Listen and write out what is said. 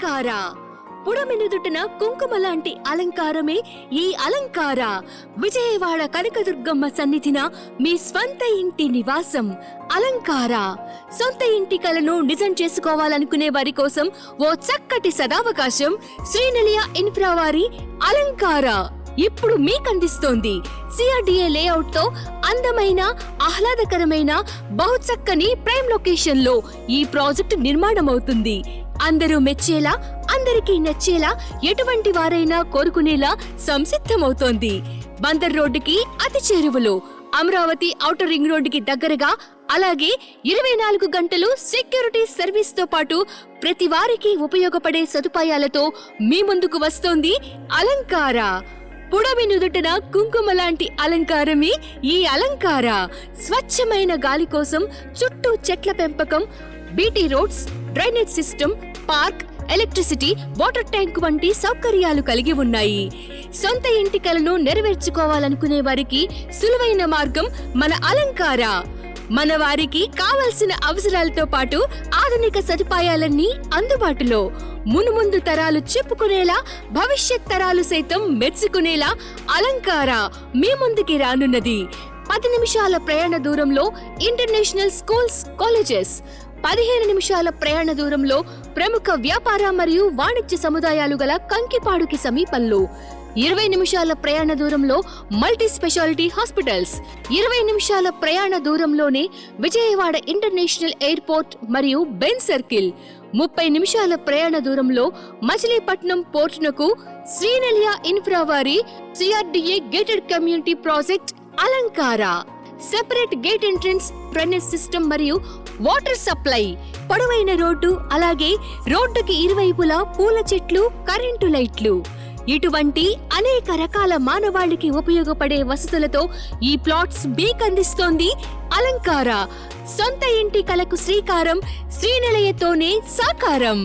అలంకార. పుడమినుదుటన కుంకుమ లాంటి అలంకారమే ఈ అలంకార. విజయవాడ కనకదుర్గమ్మ సన్నిధిన మీ స్వంత ఇంటి నివాసం అలంకార. సొంత ఇంటి కలను నిజం చేసుకోవాలనుకునే వారి కోసం ఓ చక్కటి సదావకాశం శ్రీనిలయ ఇన్ఫ్రా వారి అలంకార ఇప్పుడు మీకందిస్తోంది. సిఆర్డిఏ లేఅవుట్ తో అందమైన ఆహ్లాదకరమైన బహుచక్కని ప్రైమ్ లొకేషన్ లో ఈ ప్రాజెక్టు నిర్మాణమవుతుంది. అందరూ మెచ్చేలా, అందరికీ నచ్చేలా, ఎటువంటి వారైనా కోరుకునేలా సంసిద్ధమవుతోంది. బందర్ రోడ్డుకి అతి చేరువలో, అమరావతి ఔటర్ రింగ్ రోడ్డుకి దగ్గరగా, అలాగే 24 గంటలు సెక్యూరిటీ సర్వీస్ తో పాటు ప్రతి వారికి ఉపయోగపడే సదుపాయాలతో మీ ముందుకు వస్తోంది అలంకార. పుడమి నుదుటన కుంకుమ లాంటి అలంకారమే ఈ అలంకార. స్వచ్ఛమైన గాలి కోసం చుట్టూ చెట్ల పెంపకం, BT roads, drainage system, park, electricity, water tank వంటి సౌకర్యాలు కలిగి ఉన్నాయి. సొంత ఇంటి కలను నెరవేర్చుకోవాలనుకునే వారికి సులువైన మార్గం మన అలంకార. మన వారికి కావలసిన అవసరాలతో పాటు ఆధునిక సదుపాయాలన్నీ అందుబాటులో. మునుముందు తరాలు చెప్పుకునేలా, భవిష్యత్ తరాలు సైతం మెచ్చుకునేలా అలంకార మీ ముందుకి రానున్నది. 10 నిమిషాల ప్రయాణ దూరంలో ఇంటర్నేషనల్ స్కూల్స్, కాలేజెస్, 15 నిమిషాల ప్రయాణ దూరంలో ప్రముఖ వ్యాపార మరియు వాణిజ్య సముదాయాలు గల కంకిపాడుకి సమీపంలో, 20 నిమిషాల ప్రయాణ దూరంలో మల్టీ స్పెషాలిటీ హాస్పిటల్స్, 20 నిమిషాల ప్రయాణ దూరంలోనే విజయవాడ ఇంటర్నేషనల్ ఎయిర్పోర్ట్ మరియు బెన్ సర్కిల్, 30 నిమిషాల ప్రయాణ దూరంలో మచిలీపట్నం పోర్టునకు శ్రీనిలయ ఇన్ఫ్రా వారి సిఆర్డిఏ గేటెడ్ కమ్యూనిటీ ప్రాజెక్ట్ అలంకార. Separate gate entrance, drainage system మరియు వాటర్ సప్లై, పొడవైన రోడ్డు, అలాగే రోడ్డుకి ఇరువైపులా పూల చెట్లు, కరెంటు లైట్లు, ఇటువంటి అనేక రకాల మానవాళికి ఉపయోగపడే వసతులతో ఈ ప్లాట్స్ మీకందిస్తోంది అలంకార. సొంత ఇంటి కలకు శ్రీకారం శ్రీనిలయతోనే సాకారం.